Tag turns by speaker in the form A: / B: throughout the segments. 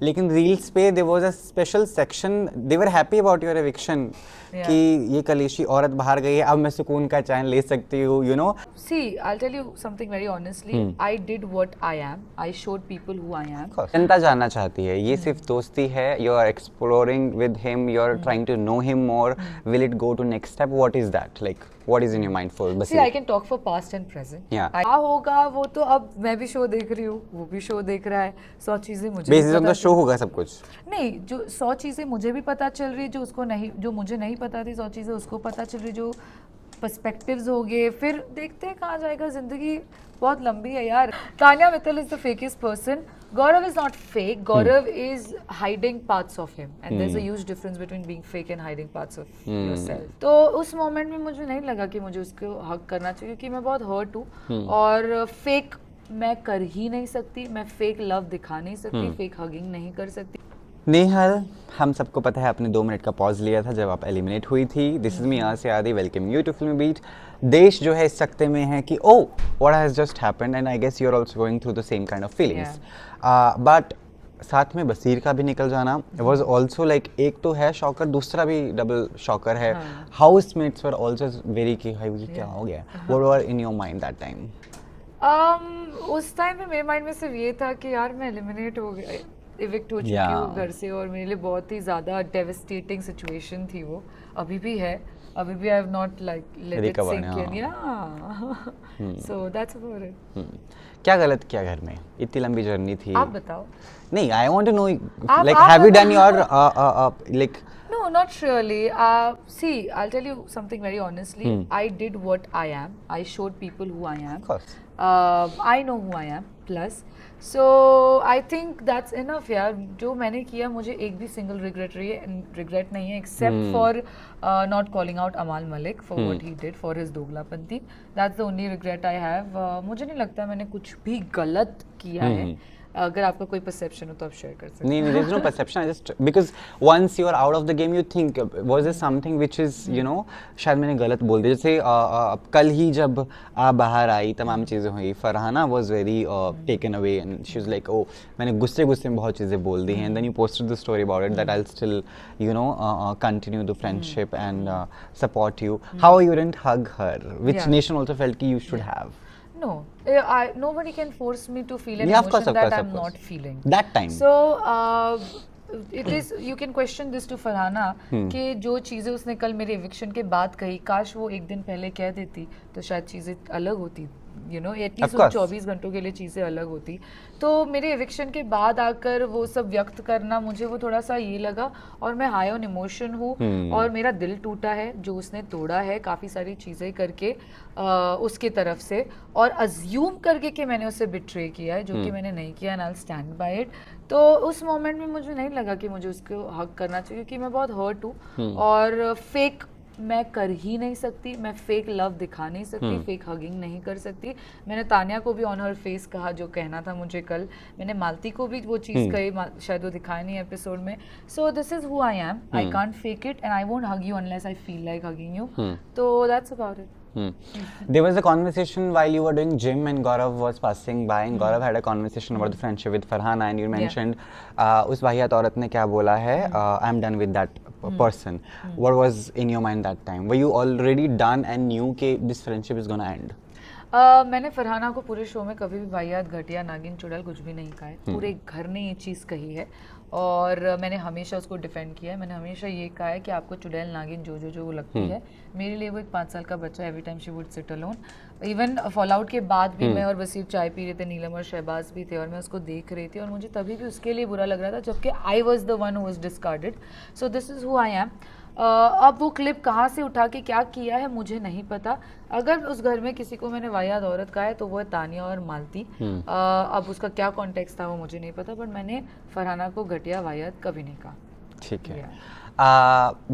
A: लेकिन रील्स पे there was a special section, they were happy about your eviction कि ये कलेशी औरत बाहर गई है, अब मैं सुकून का चैन ले सकती हूँ, you no.
B: See, I'll tell you something very honestly. I did what I am. I showed people who I am.
A: जनता जानना चाहती है, ये सिर्फ दोस्ती है, you are exploring with him, you are trying to know him more, will it go to next step, what is that, like what is in your mind for
B: See, I can talk for past and present.
A: Yeah.
B: क्या होगा वो तो अब मैं भी show देख रही हूँ, वो भी शो देख रहा है, 100 चीजें मुझे भी
A: बेसिस ऑन द
B: पता
A: शो होगा सब कुछ.
B: नहीं, जो 100 चीज़ें मुझे भी पता चल रही, जो उसको नहीं, जो मुझे नहीं पता थी 100 चीज़ें उसको पता चल रही, जो पर्सपेक्टिव्स हो गए, फिर देखते हैं कहाँ जाएगा. जिंदगी बहुत लंबी है यार. Tanya Mittal is the fakest person. Gaurav is not fake. Gaurav is hiding parts of him, and there's a huge difference between being fake and hiding parts of yourself. तो उस मोमेंट में मुझे नहीं लगा कि मुझे उसको हक करना चाहिए, क्योंकि मैं बहुत हर्ट हूँ और फेक मैं कर ही नहीं सकती. मैं फेक लव दिखा नहीं सकती, फेक हगिंग नहीं कर सकती.
A: नेहल, हम सबको पता है आपने 2 मिनट का पॉज लिया था जब आप एलिमिनेट हुई थी. This is me Asiya Adi, welcome you to Filmibeat. देश जो है इस सकते में है कि oh what has just happened, and I guess you are also going through the same kind of feelings. But साथ में बसीर का भी निकल जाना वाज आल्सो लाइक, एक तो है शॉकर, दूसरा भी डबल शॉकर है. हाउसमेट्स वर आल्सो वेरी कि भाई क्या हो गया, what were in your mind that time?
B: उस टाइम पे मेरे माइंड में सिर्फ ये था कि यार मैं एलिमिनेट हो गया, इविक्ट हो चुकी हूँ घर से, और मेरे लिए बहुत ही ज़्यादा डेविस्टेटिंग सिचुएशन थी वो. अभी भी है, अभी भी I have not like let it sink in. Yeah so that's about it.
A: क्या गलत किया घर में? इतनी लंबी जर्नी थी.
B: आप बताओ.
A: नहीं, I want to know, like have you done your like.
B: No, not really. See, I'll tell you something very honestly. I did what I am. I showed people who I am.
A: Of course.
B: I know who I am. Plus, so I think that's enough, यार. जो मैंने किया, मुझे एक भी single regret नहीं है, except for not calling out Amal Malik for what he did, for his दोगलापंती. That's the only regret I have. मुझे नहीं लगता मैंने कुछ भी गलत किया है. अगर आपका कोई परसेप्शन हो तो आप शेयर कर सकते हैं.
A: नहीं, there is no perception. I just because once you are out of the game, you think was there something which is you know, शायद मैंने गलत बोल दिया. जैसे कल ही जब आप बाहर आई, तमाम चीज़ें हुई, Farhana was very taken away and she was like, oh, मैंने गुस्से में बहुत चीज़ें बोल दी हैं, and then you posted the story about it that I'll still you know continue the friendship and support you. How you didn't hug her, which nation also felt कि you should have.
B: No, nobody can force me to feel an
A: Yeah, of
B: emotion
A: course,
B: that
A: of
B: I'm
A: course.
B: not feeling.
A: That time.
B: So, it is, you can question this to Farhana कि जो चीज़ें उसने कल मेरे eviction के बाद कही, काश वो एक दिन पहले कह देती तो शायद चीज़ें अलग होती. You know, एटलीस्ट 24 घंटों के लिए चीज़ें अलग होती. तो मेरे एविक्शन के बाद आकर वो सब व्यक्त करना, मुझे वो थोड़ा सा ये लगा, और मैं हाई ऑन इमोशन हूँ, और मेरा दिल टूटा है जो उसने तोड़ा है काफ़ी सारी चीज़ें करके उसके तरफ से, और अज्यूम करके कि मैंने उसे बिट्रे किया है, जो कि मैंने नहीं किया, and I will stand by it. तो उस मोमेंट में मुझे नहीं लगा कि मुझे उसको हक करना चाहिए, क्योंकि मैं बहुत हर्ट हूँ और फेक मैं कर ही नहीं सकती. मैं फेक लव दिखा नहीं सकती, फेक हगिंग नहीं कर सकती. मैंने तान्या को भी ऑन हर फेस कहा जो कहना था मुझे कल. मैंने मालती को भी वो चीज़ कही, शायद वो दिखाया नहीं एपिसोड में. So this is who I am. I can't fake it and I won't hug you unless I feel like hugging you. तो that's about it.
A: There was a conversation while you were doing gym and Gaurav was passing by and Gaurav had a conversation about the friendship with Farhana and you mentioned उस वाहियात औरत ने क्या बोला है, I'm done with that person. What was in your mind that time? Were you already done and knew कि this friendship is gonna end?
B: मैंने फरहाना को पूरे शो में कभी भी वाहियात, घटिया, नागिन, चुड़ैल कुछ भी नहीं कहा है. पूरे घर ने ये चीज़ कही है और मैंने हमेशा उसको डिफेंड किया है. मैंने हमेशा ये कहा है कि आपको चुड़ैल, नागिन जो वो लगती है, मेरे लिए वो एक 5 साल का बच्चा. Every time she would sit alone. Even fall out के बाद भी मैं और वसीर चाय पी रहे थे, नीलम और शहबाज भी थे, और मैं उसको देख रही थी, और मुझे तभी भी उसके लिए बुरा लग रहा था, जबकि I was the one who was discarded. So this is who I M. अब वो क्लिप कहाँ से उठा के क्या किया है मुझे नहीं पता. अगर उस घर में किसी को मैंने वाहियात औरत कहा है तो वो है तानिया और मालती. अब उसका क्या कॉन्टेक्स्ट था वो मुझे नहीं पता, बट मैंने फरहाना को घटिया वाहियात कभी नहीं कहा.
A: ठीक है.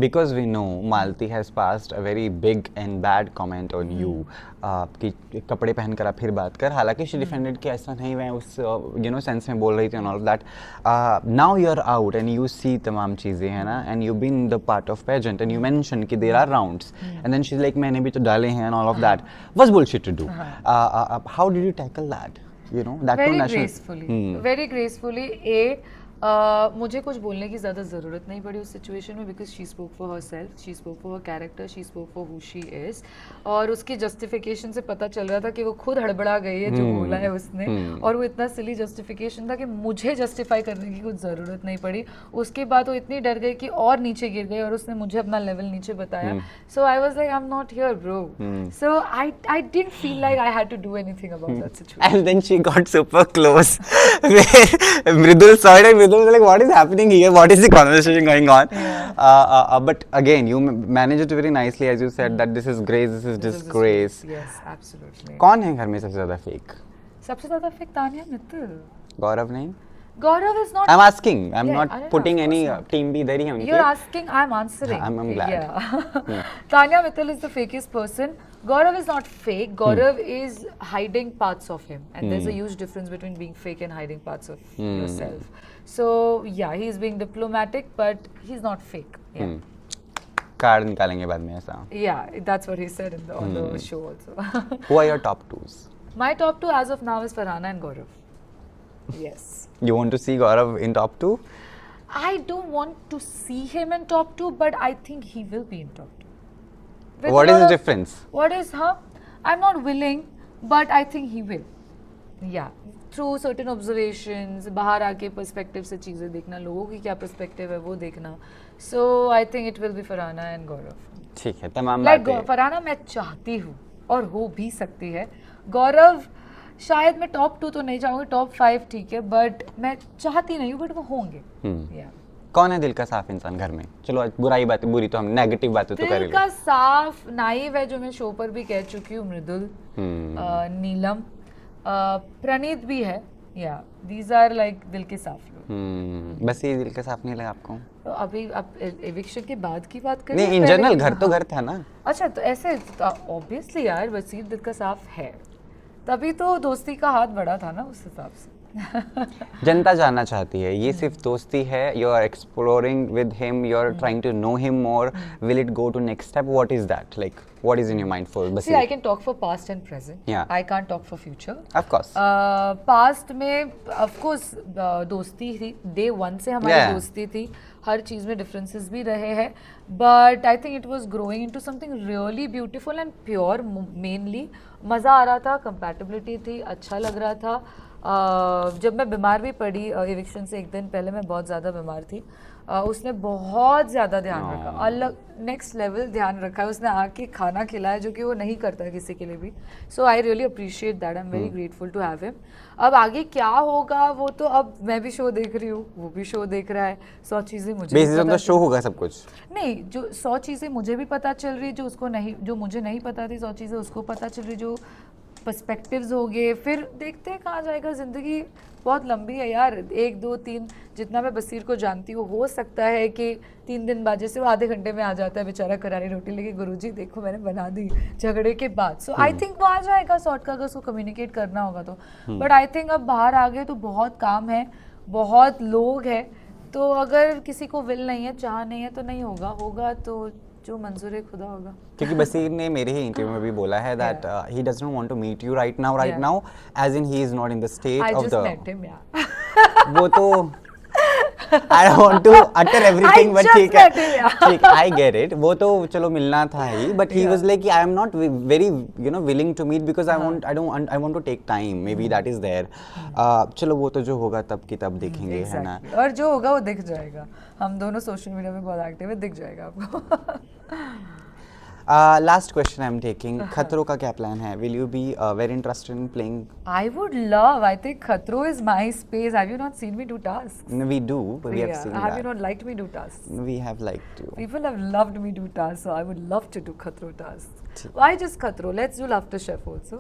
A: Because we know Malti has passed a very big and bad comment on you कि कपड़े पहनकर आप फिर बात कर. हालांकि she defended कि ऐसा नहीं, मैं उस you know sense में बोल रही थी and all of that. Now you're out and you see तमाम चीज़ें है ना, and you've been the part of pageant and you mentioned कि there are rounds and then she's like मैंने भी तो डाले हैं and all of that. Was bullshit to do. How did you tackle that? You know that
B: very
A: to national.
B: gracefully. Very gracefully. मुझे कुछ बोलने की ज़्यादा ज़रूरत नहीं पड़ी उस सिचुएशन में, because she spoke for her self, she spoke for her character, she spoke for who she is. और उसकी जस्टिफिकेशन से पता चल रहा था कि वो खुद हड़बड़ा गई है जो बोला है उसने, और वो इतना सिली जस्टिफिकेशन था कि मुझे जस्टिफाई करने की कुछ ज़रूरत नहीं पड़ी। उसके बाद वो इतनी डर गई कि और नीचे गिर गई, और उसने मुझे अपना लेवल नीचे बताया। So I was like I am not here bro, so I didn't feel like I had to do anything about that situation.
A: And then she got super close. Where Mridul saw it and Mridul was like, what is happening here? What is the conversation going on?
B: Yeah.
A: But again, you managed it very nicely, as you said, that this is grace, this is disgrace.
B: Yes, absolutely.
A: कौन है घर में सबसे ज़्यादा fake?
B: सबसे ज़्यादा fake Tania Mittal.
A: गौरव नहीं?
B: Gaurav is not.
A: I'm asking. I'm
B: Yeah,
A: not
B: I don't know,
A: putting
B: of
A: any
B: course not.
A: team भी इधर ही है उनके.
B: You're asking, I'm answering.
A: I'm glad.
B: Yeah. Tanya Mittal is the fakest person. Gaurav is not fake. Gaurav is hiding parts of him, and there's a huge difference between being fake and hiding parts of yourself. So yeah, he's being diplomatic, but he's not fake. Yeah.
A: Card निकालेंगे बाद में ऐसा.
B: Yeah, that's what he said in on the show also.
A: Who are your top twos?
B: My top two as of now is Farhana and Gaurav. Yes.
A: You want to see Gaurav in top two?
B: I don't want to see him in top two, but I think he will be in top two. With
A: What
B: a
A: is
B: lot
A: the
B: of-
A: difference?
B: What is, I'm not willing, but I think he will. Yeah. Through certain observations, बाहर आके perspective से चीज़ें देखना, लोगों की क्या perspective है वो देखना. So I think it will be Farhana and Gaurav.
A: ठीक है, तमाम
B: Like
A: बातें.
B: Farhana मैं चाहती हूँ और हो भी सकती है. गौरव शायद मैं टॉप 2 तो नहीं चाहूँगी, टॉप 5 ठीक है, बट मैं चाहती नहीं हूँ, बट वो होंगे. Yeah.
A: कौन है दिल का साफ इंसान घर में? चलो आज बुराई बातें, बुरी तो हम नेगेटिव बातें तो कर
B: दिल
A: ही
B: का
A: ले.
B: साफ नाइव है, जो मैं शो पर भी कह चुकी हूँ, मृदुल, नीलम, प्रणीत भी है. या दीज आर लाइक दिल के साफ लोग.
A: बस ये दिल का साफ नहीं लगा आपको?
B: तो अभी आप एविक्शन के बाद की बात करें?
A: नहीं, इन जनरल घर तो घर था ना.
B: अच्छा, तो ऐसे ऑब्वियसली यार बसीर दिल का साफ है, तभी तो दोस्ती का हाथ बड़ा था ना उस हिसाब से.
A: जनता जानना चाहती है, ये सिर्फ दोस्ती है, you are exploring with him, you are trying to know him more, will it go to next step? What is that? Like what is in your mind for
B: See,
A: Baseer?
B: I can talk for past and present.
A: Yeah.
B: I can't talk for future.
A: Of course.
B: Past में of course दोस्ती थी, day 1 से हमारी
A: Yeah.
B: दोस्ती थी, हर चीज़ में differences भी रहे हैं, but I think it was growing into something really beautiful and pure. Mainly मज़ा आ रहा था, कंपैटिबिलिटी थी, अच्छा लग रहा था. जब मैं बीमार भी पड़ी एविक्शन से एक दिन पहले, मैं बहुत ज़्यादा बीमार थी, उसने बहुत ज़्यादा ध्यान रखा, अलग नेक्स्ट लेवल ध्यान रखा है. उसने आके खाना खिलाया, जो कि वो नहीं करता किसी के लिए भी. So I really appreciate that. I am very grateful to have him. अब आगे क्या होगा वो तो, अब मैं भी शो देख रही हूँ, वो भी शो देख रहा है, 100 चीज़ें मुझे भी
A: बेसिस ऑन
B: पता
A: द शो होगा सब कुछ.
B: नहीं, जो 100 चीज़ें मुझे भी पता चल रही है, जो उसको नहीं, जो मुझे नहीं पता थी, 100 चीज़ें उसको पता चल रही, जो पर्सपेक्टिव्स हो गए. फिर देखते हैं कहाँ जाएगा. ज़िंदगी बहुत लंबी है यार. 1 2 3 जितना मैं बसीर को जानती हूँ, हो सकता है कि 3 दिन बाद, जैसे वो आधे घंटे में आ जाता है बेचारा करारी रोटी लेके, गुरुजी देखो मैंने बना दी झगड़े के बाद. सो आई थिंक वो आ जाएगा सॉर्ट का, अगर उसको कम्युनिकेट करना होगा तो. बट आई थिंक अब बाहर आ गए तो बहुत काम है, बहुत लोग हैं, तो अगर किसी को विल नहीं है, चाह नहीं है, तो नहीं होगा. होगा तो जो मंजूर खुदा होगा.
A: क्योंकि बसीर ने मेरे ही इंटरव्यू में भी बोला है that he doesn't want to meet you right
B: Yeah.
A: Now as in he is not in the state
B: I
A: of
B: just
A: the.
B: met him, yeah.
A: वो तो I don't want to utter everything,
B: I
A: but
B: just
A: ठीक है,
B: met him, yeah.
A: ठीक, I get it. वो तो चलो मिलना था ही, but he was like, I am not very, willing to meet because I want to take time. Maybe that is there. चलो वो तो जो होगा तब की तब देखेंगे, है ना.
B: Exactly. और जो होगा वो दिख जाएगा. हम दोनों सोशल मीडिया में बहुत एक्टिव है, दिख जाएगा आपको.
A: Last question I'm taking. खतरों का क्या प्लान है? Will you be very interested in playing?
B: I would love. I think Khatro is my space. Have you not seen me do tasks?
A: No, we do, but we have
B: Yeah.
A: seen
B: Have you
A: that.
B: not liked me do tasks?
A: We have liked you.
B: People have loved me do tasks, so I would love to do Khatro tasks. Why just Khatro? Let's do Laughter Chef also.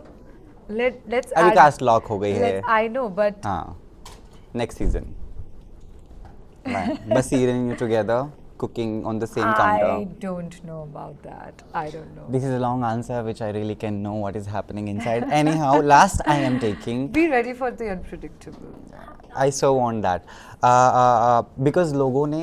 B: Let's
A: अभी
B: add.
A: Cast lock हो गई है.
B: I know, but
A: हाँ, next season. Basir and you together cooking on the same
B: I
A: counter.
B: don't know about that. I don't know.
A: This is a long answer which I really can know what is happening inside. Anyhow, last I am taking.
B: Be ready for the unpredictable.
A: I so want that. Because लोगों ने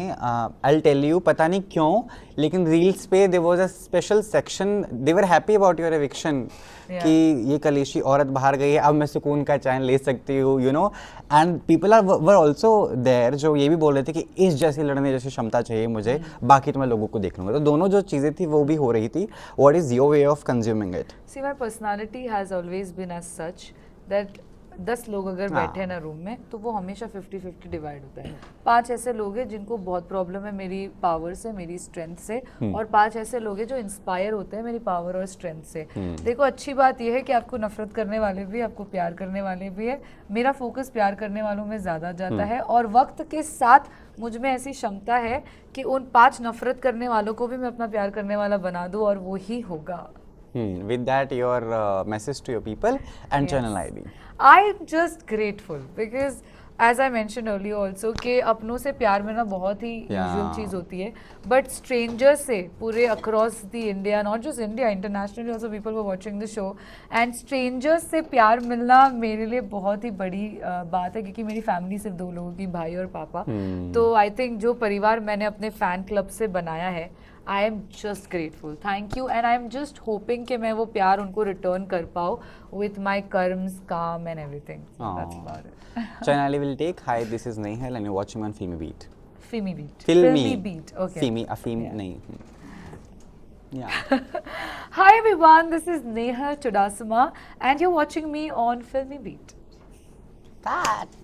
A: I'll tell you पता नहीं क्यों, लेकिन reels पे there was a special section, they were happy about your eviction
B: Yeah.
A: कि ये कलेशी औरत बाहर गई है, अब मैं सुकून का चैन ले सकती हूँ, you know. And people are were also there जो ये भी बोल रहे थे कि इस जैसी लड़ने जैसी क्षमता चाहिए मुझे, बाकी तो मैं लोगों को देख लूंगा. तो दोनों जो चीज़ें थी वो भी हो रही थी. What is your way of consuming it?
B: See, my personality has always been as such that 10 लोग अगर
A: हाँ.
B: बैठे हैं ना रूम में तो वो हमेशा 50-50 डिवाइड होता है. 5 ऐसे लोग हैं जिनको बहुत प्रॉब्लम है मेरी पावर से, मेरी स्ट्रेंथ से, और 5 ऐसे लोग हैं जो इंस्पायर होते हैं मेरी पावर और स्ट्रेंथ से. देखो, अच्छी बात यह है कि आपको नफरत करने वाले भी, आपको प्यार करने वाले भी है. मेरा फोकस प्यार करने वालों में ज़्यादा जाता है, और वक्त के साथ मुझ में ऐसी क्षमता है कि उन 5 नफरत करने वालों को भी मैं अपना प्यार करने वाला बना दूँ, और वो ही होगा.
A: With that, your message to your people and
B: Yes.
A: channel ID.
B: I'm just grateful because as I mentioned earlier also कि अपनों से प्यार में ना बहुत ही यूजुअल
A: Yeah.
B: चीज़ होती है, बट स्ट्रेंजर्स से पूरे across the India, not just India, internationally also people were watching the show, and strangers से प्यार मिलना मेरे लिए बहुत ही बड़ी बात है, क्योंकि मेरी फैमिली सिर्फ 2 लोगों की, भाई और पापा. तो आई थिंक जो परिवार मैंने अपने फैन क्लब से बनाया है, I am just grateful. Thank you. And I am just hoping कि मैं वो प्यार उनको रिटर्न कर पाऊँ विथ माई कर्म्स, काम and everything.
A: Channel ID will take. Hi, this is Nehal and you're watching on Filmy Beat.
B: Filmy Beat.
A: Filmy
B: Beat. Okay.
A: Filmy, a film
B: Yeah.
A: नहीं. Yeah.
B: Hi everyone, this is Neha Chudasama and you're watching me on Filmy Beat.
A: Cut.